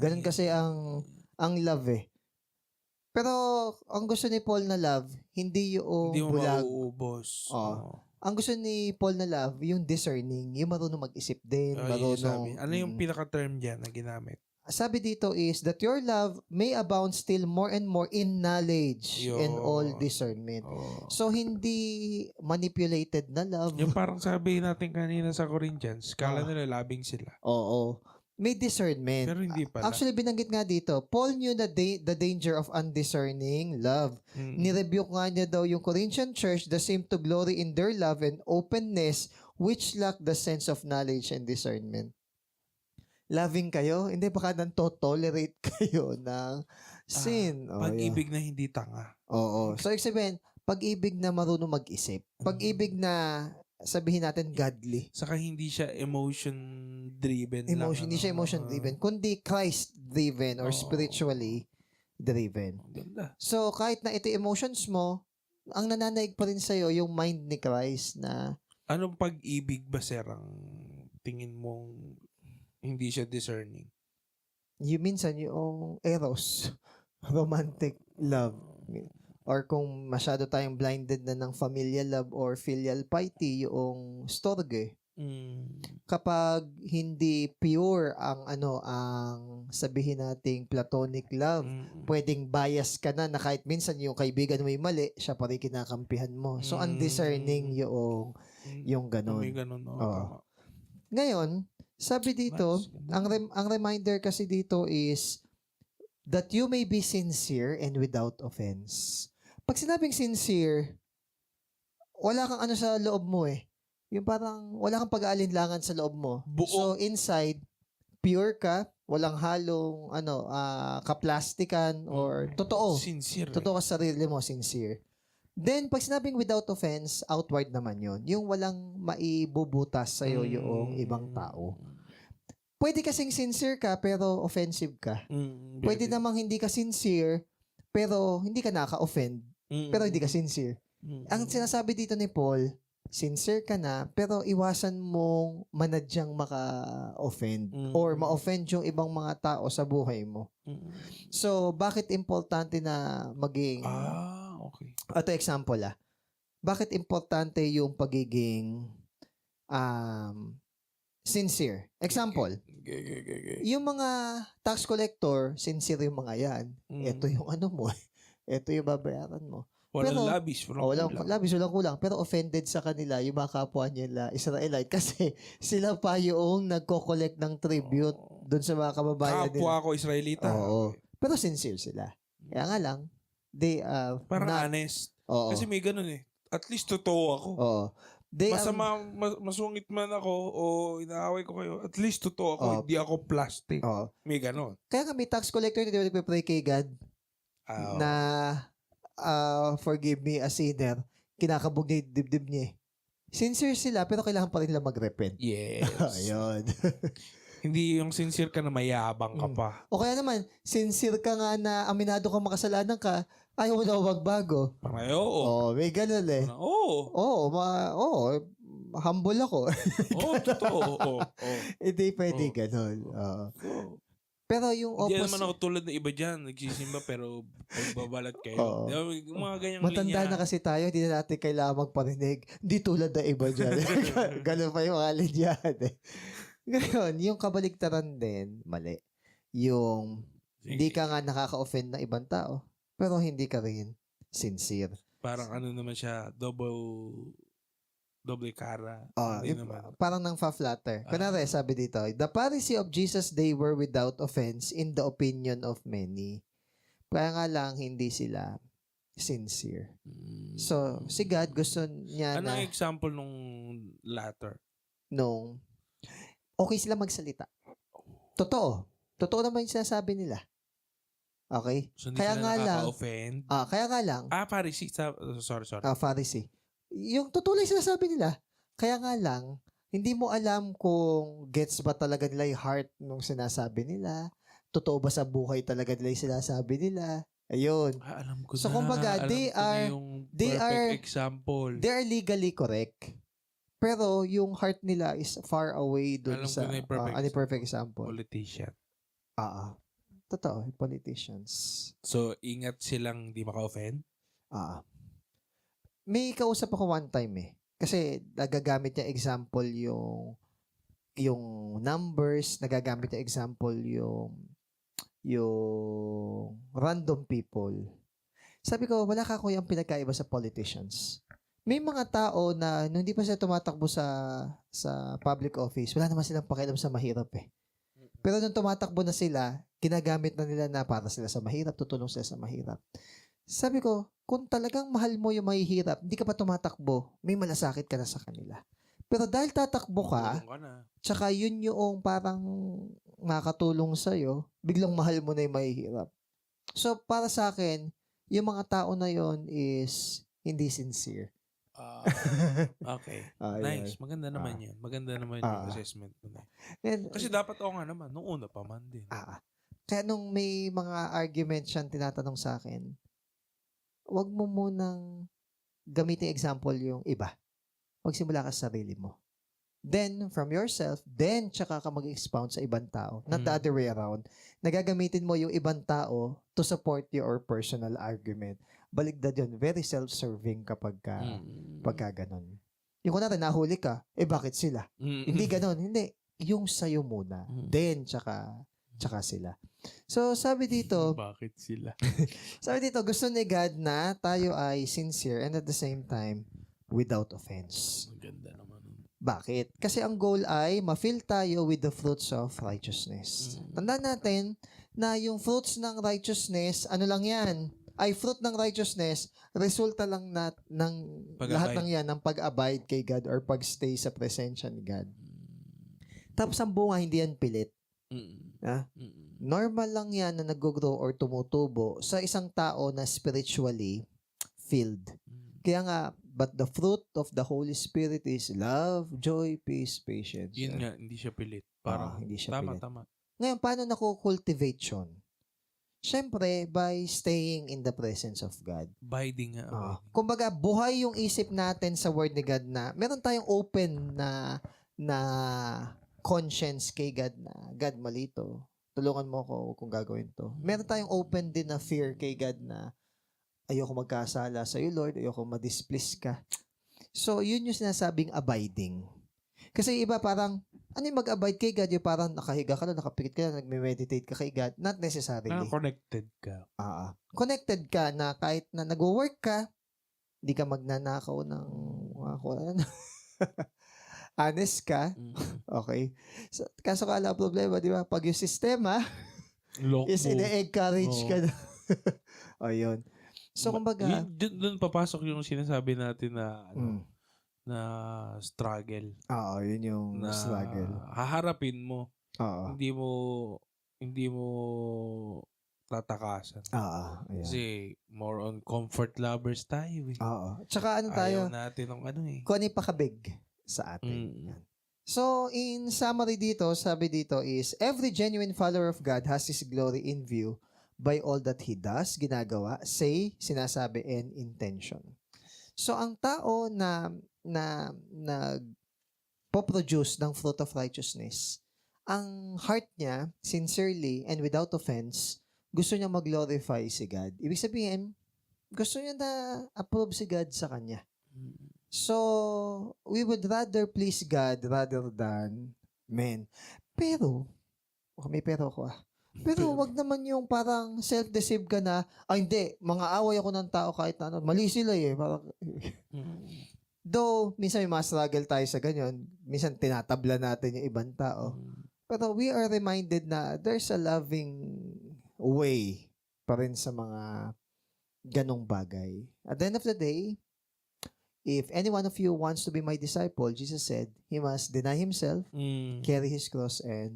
S2: Ganun kasi ang love eh. Pero, ang gusto ni Paul na love, hindi yung
S1: hindi mo
S2: bulag.
S1: mauubos.
S2: Ang gusto ni Paul na love, yung discerning, yung marunong mag-isip din, marunong...
S1: Ano yung pinaka-term dyan na ginamit?
S2: Sabi dito is that your love may abound still more and more in knowledge and all discernment. So, hindi manipulated na love.
S1: Yung parang sabi natin kanina sa Corinthians, kala nila labing sila.
S2: Oo. May discernment.
S1: Pero hindi pala.
S2: Actually, binanggit nga dito, Paul knew the danger of undiscerning love. Nirebuke nga niya daw yung Corinthian church that seemed to glory in their love and openness which lacked the sense of knowledge and discernment. Loving kayo, hindi baka nang to-tolerate kayo ng sin.
S1: Pag-ibig na hindi tanga.
S2: Oo. So, ibig sabihin, pag-ibig na marunong mag-isip. Pag-ibig na sabihin natin godly.
S1: Saka hindi siya emotion-driven
S2: Hindi siya emotion-driven, kundi Christ-driven or spiritually driven.
S1: Ganda.
S2: So, kahit na ito emotions mo, ang nananaig pa rin sa'yo yung mind ni Christ na...
S1: Anong pag-ibig ba, sir, ang tingin mong hindi siya discerning?
S2: Yung minsan, yung eros, romantic love. Or kung masyado tayong blinded na ng familial love or filial piety, yung storge. Kapag hindi pure ang ang sabihin nating platonic love, pwedeng bias ka na kahit minsan yung kaibigan mo may mali, siya pa rin kinakampihan mo. So, undiscerning yung ganun.
S1: May ganun,
S2: Ngayon, sabi dito, ang reminder kasi dito is that you may be sincere and without offense. Pag sinabing sincere, wala kang sa loob mo eh. Yung parang wala kang pag-aalinlangan sa loob mo.
S1: Buo.
S2: So inside, pure ka, walang halong kaplastikan or totoo.
S1: Sincere.
S2: Totoo ka sa sarili mo, sincere. Then, pag sinabing without offense, outward naman yon. Yung walang maibubutas sa'yo yung ibang tao. Pwede kasing sincere ka, pero offensive ka. Pwede namang hindi ka sincere, pero hindi ka naka-offend. Pero hindi ka sincere. Ang sinasabi dito ni Paul, sincere ka na, pero iwasan mong manadyang maka-offend or ma-offend yung ibang mga tao sa buhay mo. So, bakit importante na maging...
S1: okay.
S2: Ito example Bakit importante yung pagiging sincere? Example, yung mga tax collector, sincere yung mga yan. Ito yung ano mo. Ito yung babayaran mo.
S1: Walang labis.
S2: Walang kulang. Pero offended sa kanila yung mga kapwa nila Israelite kasi sila pa yung nagko-collect ng tribute doon sa mga kababayan nila.
S1: Kapwa ko Israelita.
S2: Oo. Pero sincere sila. Kaya nga lang, they
S1: parang honest.
S2: Oo.
S1: Kasi may ganun eh. At least totoo ako.
S2: Oo.
S1: Masungit man ako o inaaway ko kayo, at least totoo ako, hindi ako plastic. May ganun.
S2: Kaya nga may tax collector, hindi ba nagpe-pray kay God na forgive me a sinner, kinakabog niya yung dibdib niya eh. Sincere sila, pero kailangan pa rin nila mag-repent.
S1: Yes.
S2: Ayun.
S1: Hindi yung sincere ka na mayabang ka pa.
S2: O kaya naman, sincere ka nga na aminado ka makasalanan ka, ayaw mo na magbago.
S1: Parang oo.
S2: May ganun eh. Humble ako.
S1: Totoo.
S2: Hindi pwede ganun. Pero yung opposite...
S1: Hindi naman ako tulad ng iba dyan. Nagsisimba pero pagbabalat kayo. Yung mga ganyang
S2: matanda
S1: linya.
S2: na kasi tayo, hindi na natin kailangan magparinig. Hindi tulad ng iba dyan. Ganun pa yung mga linyan eh. Ngayon, yung kabaligtaran din, mali. Yung hindi ka nga nakaka-offend ng ibang tao, pero hindi ka rin sincere.
S1: Parang ano naman siya, double cara.
S2: Parang nang fa-flatter. Kunwari, sabi dito, the Pharisee of Jesus, they were without offense in the opinion of many. Kaya nga lang, hindi sila sincere. So, si God gusto niya
S1: na... Anong example nung latter?
S2: Okay sila magsalita. Totoo. Totoo naman yung sinasabi nila. Okay?
S1: So, hindi sila nakaka-offend?
S2: Kaya nga lang.
S1: Pharisee. Sorry.
S2: Pharisee. Yung totoo lang yung sinasabi nila. Kaya nga lang, hindi mo alam kung gets ba talaga nila yung heart nung sinasabi nila. Totoo ba sa buhay talaga nila yung sinasabi nila. Ayun.
S1: Alam ko
S2: so, kumbaga, they are
S1: example.
S2: They are legally correct. Pero yung heart nila is far away dun sa perfect example.
S1: Politician.
S2: Totoo, politicians.
S1: So, ingat silang di maka-offend?
S2: May kausap ako one time eh. Kasi nagagamit niya example yung numbers, nagagamit niya example yung random people. Sabi ko, wala ka kuyang pinagkaiba sa politicians. May mga tao na nung hindi pa sila tumatakbo sa public office, wala naman silang pakialam sa mahirap eh. Pero nung tumatakbo na sila, ginagamit na nila na para sila sa mahirap, tutulong sila sa mahirap. Sabi ko, kung talagang mahal mo yung mahihirap, hindi ka pa tumatakbo, may malasakit ka na sa kanila. Pero dahil tatakbo ka, tsaka yun yung parang makatulong sa'yo, biglang mahal mo na yung mahihirap. So, para sa akin, yung mga tao na yon is hindi sincere.
S1: Okay. Nice. Maganda naman yan. Maganda naman yung assessment mo. Kasi dapat ako nga naman. Nung una pa man din.
S2: Kaya nung may mga argument siyang tinatanong sa akin, wag mo munang gamitin example yung iba. Magsimula ka sa sarili mo. Then, from yourself, then tsaka ka mag-expound sa ibang tao. Not the other way around. Nagagamitin mo yung ibang tao to support your personal argument. Baligtad yun. Very self-serving kapag ganun. Yung kunwari, nahuli ka, bakit sila? Hindi ganun. Hindi. Yung sa'yo muna. Then, tsaka sila. So, sabi dito,
S1: bakit sila?
S2: Sabi dito, gusto ni God na tayo ay sincere and at the same time, without offense.
S1: Maganda naman.
S2: Bakit? Kasi ang goal ay ma-fill tayo with the fruits of righteousness. Tandaan natin na yung fruits ng righteousness, ano lang yan? Ay fruit ng righteousness, resulta lang ng lahat ng yan, ng pag-abide kay God or pag-stay sa presensya ni God. Tapos ang bunga, hindi yan pilit. Normal lang yan na nag-grow or tumutubo sa isang tao na spiritually filled. Kaya nga, but the fruit of the Holy Spirit is love, joy, peace, patience.
S1: Yun nga, hindi siya pilit. Parang,
S2: hindi siya pilit.
S1: Tama.
S2: Ngayon, paano nakukultivate yun? Syempre, by staying in the presence of God.
S1: Abiding nga.
S2: Kumbaga, buhay yung isip natin sa Word ni God na meron tayong open na conscience kay God na, God, malito. Tulungan mo ako kung gagawin to. Meron tayong open din na fear kay God na ayoko magkasala sa iyo, Lord. Ayoko ma-displease ka. So, yun yung sinasabing abiding. Kasi iba parang, ano yung mag-abide kay God? Yung parang nakahiga ka na, nakapikit ka na, nagme-meditate ka kay God. Not necessarily.
S1: Connected ka.
S2: Connected ka na kahit na nag-work ka, hindi ka magnanakaw ng honest ka. Okay. So, kaso ka lang problema, di ba? Pag yung sistema is ine-encourage ka na. O, yun. So, kumbaga,
S1: doon papasok yung sinasabi natin na na struggle.
S2: Oo, yun yung
S1: na
S2: struggle.
S1: Haharapin mo.
S2: Oo.
S1: Hindi mo tatakasan.
S2: Ayan.
S1: Kasi more on comfort lovers tayo eh.
S2: Oo. Tsaka ano tayo?
S1: Ayaw natin ng
S2: kung ano yung pakabig sa atin. So, in summary dito, sabi dito is, every genuine follower of God has His glory in view by all that He does, ginagawa, say, sinasabi, and intention. So, ang tao na nag-produce ng fruit of righteousness, ang heart niya, sincerely and without offense, gusto niya mag-glorify si God. Ibig sabihin, gusto niya na approve si God sa kanya. So, we would rather please God rather than men. Pero, may pero ako Pero wag naman yung parang self-deceive ka na, hindi, mga away ako ng tao kahit ano, mali sila eh. Parang, though, minsan may mga struggle tayo sa ganyan, minsan tinatabla natin yung ibang tao. Pero we are reminded na there's a loving way pa rin sa mga ganong bagay. At the end of the day, if any one of you wants to be my disciple, Jesus said, he must deny himself, carry his cross, and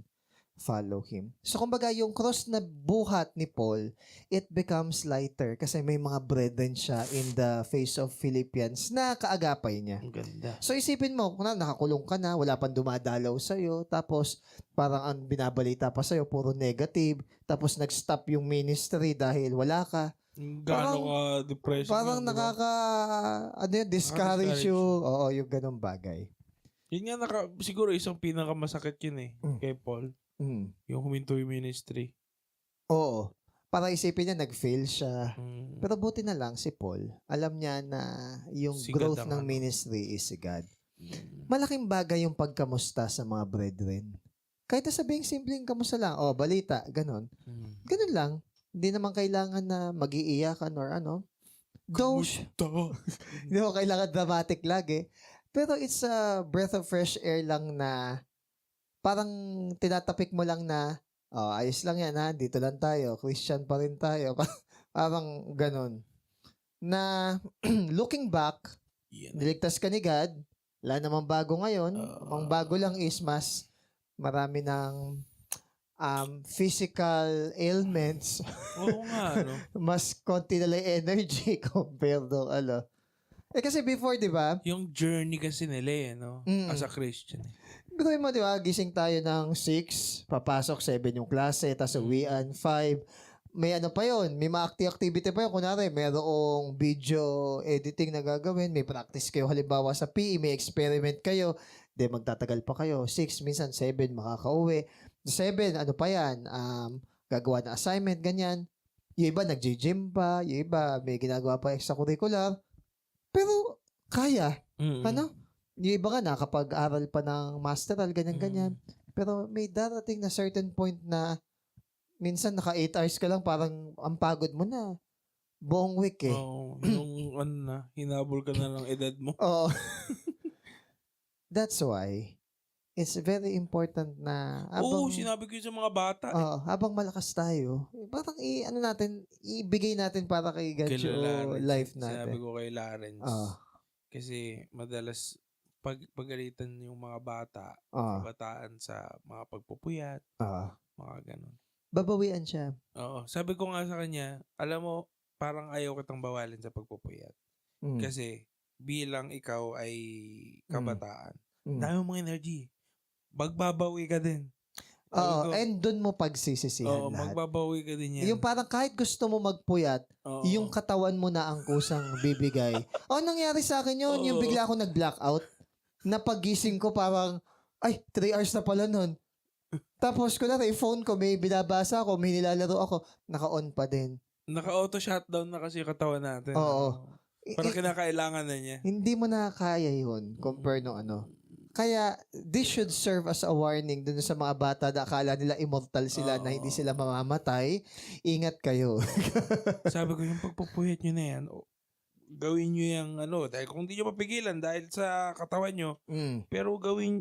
S2: follow him. So, kumbaga, yung cross na buhat ni Paul, it becomes lighter kasi may mga brethren siya in the face of Philippians na kaagapay niya.
S1: Ang ganda.
S2: So, isipin mo, kung nakakulong ka na, wala pang dumadalaw sa'yo, tapos parang ang binabalita pa sa'yo, puro negative, tapos nag-stop yung ministry dahil wala ka.
S1: Gaano ka depression?
S2: Parang discourage yung, yung ganong bagay.
S1: Yun nga, siguro isang pinakamasakit yun eh, kay Paul. Yung huminto yung ministry.
S2: Oo. Para isipin niya, nag-fail siya. Pero buti na lang si Paul, alam niya na yung si growth ng ministry is si God. Malaking bagay yung pagkamusta sa mga brethren. Kahit na sabihing simpleng kamusta lang, balita, ganon. Ganon lang. Hindi naman kailangan na mag-iiyakan or ano. Hindi mo kailangan dramatic lagi. Pero it's a breath of fresh air lang na parang tinatapik mo lang na, ayos lang yan ha, dito lang tayo, Christian pa rin tayo. Parang ganon. Na looking back, niligtas ka ni God, wala namang bago ngayon. Ang bago lang is mas marami ng physical ailments.
S1: Oo nga, no?
S2: Mas konti na lang energy compared to kasi before, di ba?
S1: Yung journey kasi nila no? As a Christian.
S2: Pero mo, di ba, gising tayo ng 6, papasok 7 yung klase, tapos uwian 5. May ano pa yon, may mga activity pa yun. Kunwari, mayroong video editing na gagawin, may practice kayo halimbawa sa PE, may experiment kayo, magtatagal pa kayo. 6, minsan 7, makakauwi. 7, ano pa yan, gagawa ng assignment, ganyan. Yung iba, nag-gym pa, yung iba, may ginagawa pa extracurricular. Pero, kaya. Ano? Yung iba nga, nakapag-aral pa ng masteral, ganyan-ganyan. Pero may darating na certain point na minsan naka 8 hours ka lang, parang ang pagod mo na. Buong week eh.
S1: Yung hinabol ka na ng edad mo.
S2: Oo. That's why, it's very important na
S1: sinabi ko yun sa mga bata.
S2: Habang malakas tayo, parang ibigay natin para kay God yung life natin.
S1: Sinabi ko kay Lawrence. Kasi madalas pagalitan yung mga bata, kabataan sa mga pagpupuyat, mga ganun.
S2: Babawian siya.
S1: Oo. Sabi ko nga sa kanya, alam mo, parang ayaw kitang bawalin sa pagpupuyat. Kasi bilang ikaw ay kabataan, dami mong energy. Magbabawi ka din.
S2: Oo, and dun mo pagsisisihan lahat.
S1: Magbabawi ka din yan.
S2: Yung parang kahit gusto mo magpuyat, yung katawan mo na ang kusang bibigay. Nangyari sa akin yun, yung bigla ako nag-blackout, na pagising ko parang, 3 hours na pala nun. Tapos kunwari, phone ko, may binabasa ako, may nilalaro ako, naka-on pa din.
S1: Naka-auto shutdown na kasi yung katawan natin.
S2: Oo.
S1: Parang kinakailangan na niya.
S2: Hindi mo na kaya yun, compare nung Kaya, this should serve as a warning dun sa mga bata na akala nila immortal sila na hindi sila mamamatay. Ingat kayo.
S1: Sabi ko, yung pagpupuyat nyo na yan, gawin nyo yung dahil kung hindi nyo mapigilan dahil sa katawan nyo, pero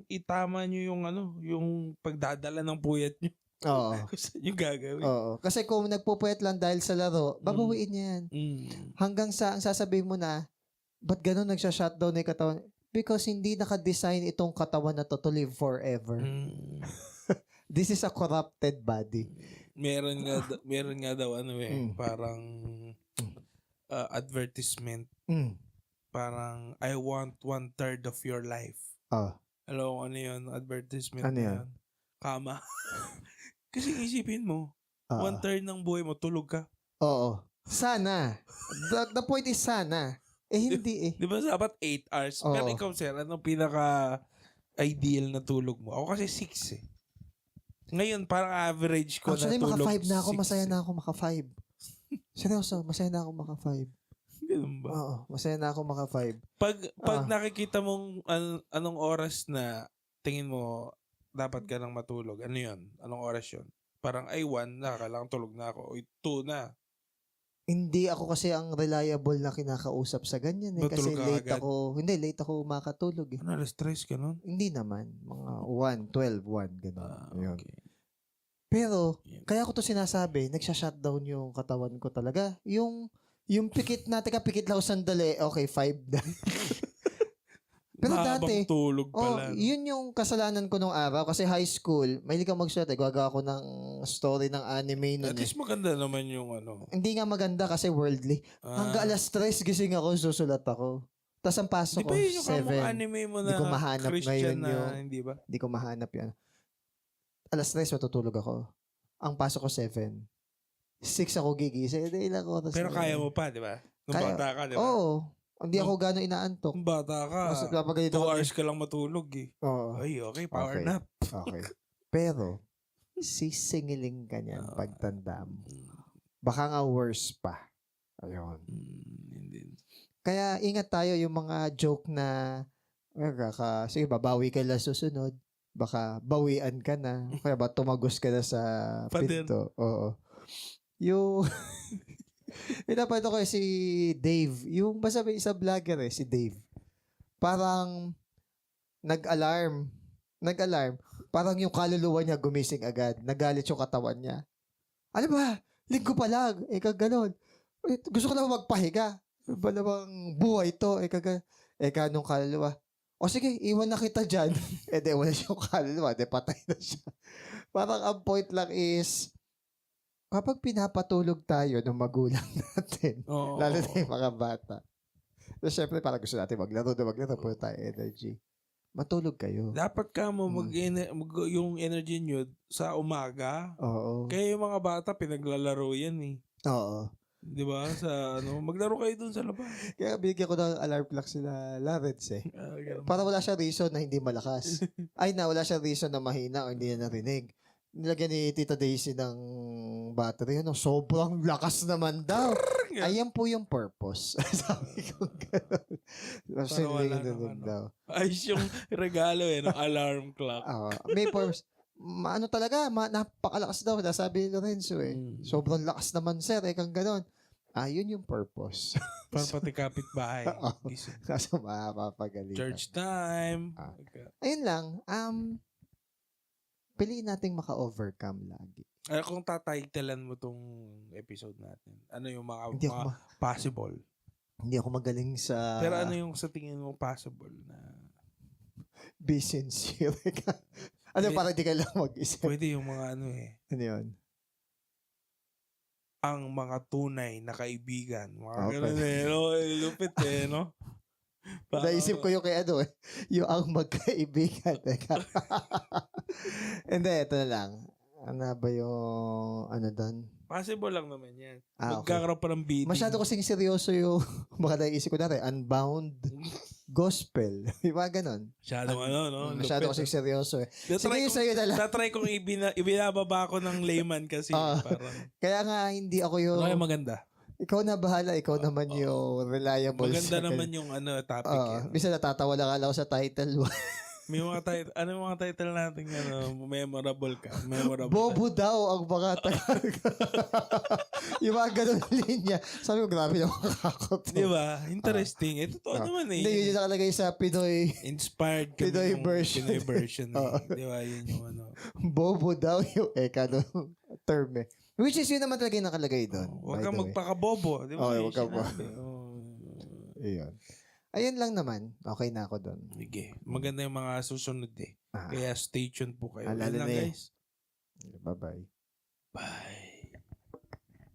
S1: itama nyo yung yung pagdadala ng puyat nyo.
S2: Oo.
S1: Gusto nyo gagawin.
S2: Oo. Kasi kung nagpupuyat lang dahil sa laro, babawiin niya yan. Hanggang sa, ang sasabihin mo na, ba't ganun nagsha-shutdown na yung katawan? Because hindi naka-design itong katawan na to live forever. This is a corrupted body.
S1: Meron nga daw parang advertisement. Parang, I want 1/3 of your life. Alam mo ano yun? Advertisement
S2: ano yun?
S1: Kama. Kasi isipin mo, 1/3 ng buhay mo, tulog ka.
S2: Oo. Sana. The point is sana. Hindi
S1: Di ba dapat 8 hours? Pero ikaw, sir, anong pinaka-ideal na tulog mo? Ako kasi 6 eh. Ngayon, parang average ko
S2: actually,
S1: na tulog.
S2: Actually, maka-5 na ako. Masaya na ako maka-5. Seryoso, masaya na ako maka-5.
S1: Ganun ba?
S2: Oo, masaya na ako maka-5.
S1: Pag nakikita mong anong oras na tingin mo dapat ka nang matulog, ano yun? Anong oras yun? Parang 1 na, kailangan tulog na ako. 2 na.
S2: Hindi ako kasi ang reliable na kinakausap sa ganyan eh. Kasi late ako makatulog eh.
S1: Stress ka nun?
S2: Hindi naman. Mga 1, 12, 1, gano'n.
S1: Okay.
S2: Pero, kaya ko to sinasabi, nagsha-shutdown yung katawan ko talaga. Yung pikit na, pikit lang ako sandali, okay, 5 na. Pero dati,
S1: tulog pala.
S2: Yun yung kasalanan ko nung araw. Kasi high school, mahilig ako magsulat. Gagawa ako ng story ng anime nun.
S1: At least maganda naman yung
S2: Hindi nga maganda kasi worldly. Hanggang alas 3, gising ako, susulat ako. Tapos ang pasok ko, 7.
S1: Di ba yung anime mo na
S2: ko mahanap
S1: Christian
S2: ngayon yung,
S1: hindi ba?
S2: Hindi ko mahanap yun. Alas 3, matutulog ako. Ang pasok ko, 7. 6 ako gigising. Ilang oras.
S1: Pero kaya mo pa, di ba? Nung bata ka, di ba?
S2: Oo. Hindi ako gano'ng inaantok.
S1: Nung bata ka, 2 hours ka lang matulog eh.
S2: Oo.
S1: Ay, okay, power nap.
S2: Okay. Pero, sisingiling ka niyan pagtanda mo. Baka nga worse pa. Ayun. Kaya ingat tayo yung mga joke na sige, babawi ka lang susunod. Baka bawian ka na. Kaya ba tumagos ka na sa pinto. Oo. Yung pinapanood ko si Dave. Yung basta may isang vlogger si Dave. Parang nag-alarm. Parang yung kaluluwa niya gumising agad. Nagalit yung katawan niya. Ano ba? Linggo pa lang. Kaganon. Gusto ko lang magpahiga. Ba namang buhay to? Nung kaluluwa. O sige, iwan na kita dyan. Wala siyang kaluluwa. Patay na siya. Parang ang point lang is, kapag pinapatulog tayo ng magulang natin, lalo na yung mga bata, so, syempre parang gusto natin maglaro, puro tayo energy. Matulog kayo.
S1: Dapat ka mo yung energy nyo sa umaga.
S2: Oo.
S1: Kaya yung mga bata, pinaglalaro yan eh.
S2: Oo.
S1: Di ba? Maglaro kayo dun sa labas.
S2: Kaya bigyan ko ng alarm clock sila Lareds eh. Para wala siya reason na hindi malakas. Wala siya reason na mahina o hindi na narinig. Nilagyan ni Tita Daisy ng battery. Sobrang lakas naman daw. Ayan po yung purpose. Sabi ko gano'n. Kasi narinig daw.
S1: Ayos yung regalo ng alarm clock.
S2: May purpose. Talaga, napakalakas daw. Sabi ni Lorenzo Sobrang lakas naman sir. Kang gano'n. Yun yung purpose.
S1: Para pati kapitbahay.
S2: Kaso mapapagalitan.
S1: Church time.
S2: Ayun lang. Piliin nating maka-overcome lagi.
S1: Kung tataytelan mo tong episode natin, ano yung mga possible?
S2: Hindi ako magaling sa...
S1: Pero ano yung sa tingin mo possible na...
S2: Be sincere. Para di ka lang mag-isip?
S1: Pwede yung mga Ano
S2: yun?
S1: Ang mga tunay na kaibigan. Mga ganun lupit no?
S2: Naisip ko yung kay yung ang magkaibigan. Teka. Hindi, ito na lang. Ano ba yung doon?
S1: Possible lang naman yan.
S2: Okay.
S1: Magkakaroon pa ng bidding.
S2: Masyado kasing seryoso yung baka naisip ko natin, unbound gospel. Yung mga ganon.
S1: Masyadong no?
S2: Masyado kasing seryoso eh. Sige yung sa'yo na lang.
S1: Tatry kong ibinababa ko ng layman kasi. Parang,
S2: kaya nga hindi ako yung...
S1: Ano maganda?
S2: Ikaw na bahala. Ikaw naman yung reliable.
S1: Maganda naman yung topic.
S2: Bisa natatawa lang ako sa title.
S1: May mga title, ano yung mga title natin memorable ka? Memorable.
S2: Bobo daw ang mga tagal. Yung mga ganun linya. Sabi ko, grabe na makakot.
S1: Di ba? Interesting. Ito to naman eh.
S2: Hindi, yun nakalagay sa Pinoy.
S1: Inspired kami
S2: Pinoy version.
S1: Pinoy version. Di ba? Yun yung
S2: Bobo daw yung term eh. Which is yun naman talaga yung nakalagay doon.
S1: Huwag kang magpakabobo. Di ba?
S2: Huwag kang Iyon. Ayun lang naman. Okay na ako doon.
S1: Sige. Maganda yung mga susunod eh. Kaya stay tuned po kayo.
S2: Alala
S1: lang
S2: na
S1: guys.
S2: Bye-bye.
S1: Bye.